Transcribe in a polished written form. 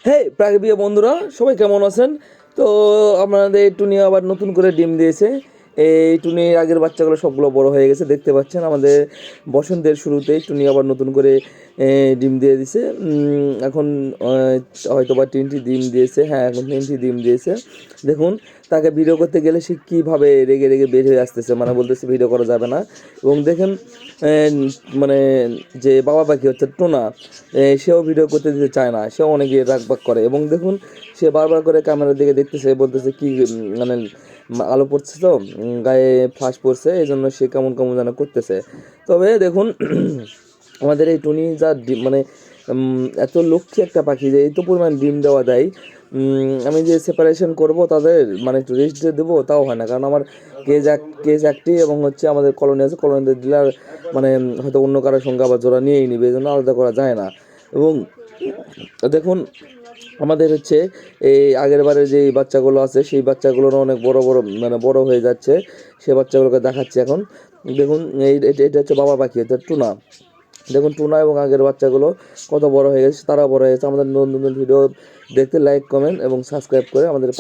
হ্যাঁ প্রাকৃতিক বন্ধুরা সবাই কেমন আছেন? তো আমাদের টুনি আবার নতুন করে ডিম দিয়েছে। এই টুনির আগের বাচ্চাগুলো সবগুলো বড় হয়ে গেছে, দেখতে পাচ্ছেন। আমাদের বসন্তের শুরুতেই টুনি আবার নতুন করে ডিম দিয়ে দিছে। এখন হয়তো বা 3টি ডিম দিয়েছে। হ্যাঁ, এখন 3টি ডিম দিয়েছে। দেখুন, তাকে ভিডিও করতে গেলে সে কীভাবে রেগে রেগে বের হয়ে আসতেছে, মানে বলতেছে ভিডিও করা যাবে না। এবং দেখেন, মানে যে বাবা পাখি হচ্ছে টোনা, সেও ভিডিও করতে দিতে চায় না, সেও অনেকে রাগবাগ করে। এবং দেখুন, সে বারবার করে ক্যামেরার দিকে দেখতেছে, বলতেছে কি মানে আলো পড়ছে তো, গায়ে ফ্লাশ পড়ছে, এই জন্য সে কেমন কেমন যেন করতেছে। তবে দেখুন আমাদের এই টুনি যা মানে এত লক্ষ্মী একটা পাখি যে এত পরিমাণ ডিম দেওয়া দেয়। আমি যে সেপারেশন করব তাদের, মানে একটু রেস্ট দিয়ে দেবো, তাও হয় না। কারণ আমার কেজ একটি, এবং হচ্ছে আমাদের কলোনি আছে, কলোনিতে দিলে আর মানে হয়তো অন্য কারোর সঙ্গে আবার জোড়া নিয়েই নিবে, এই জন্য আলাদা করা যায় না। এবং দেখুন, আমাদের হচ্ছে এই আগের বারে যে বাচ্চাগুলো আছে সেই বাচ্চাগুলোরও অনেক বড় বড়, মানে বড় হয়ে যাচ্ছে। সে বাচ্চাগুলোকে দেখাচ্ছি এখন। দেখুন, এটা হচ্ছে বাবা পাখি, এটা টুনা। দেখুন, টুনা এবং আগের বাচ্চাগুলো কত বড় হয়ে গেছে, তারা বড় হয়ে গেছে। আমাদের নতুন নতুন ভিডিও দেখতে লাইক, কমেন্ট এবং সাবস্ক্রাইব করে আমাদের পাশে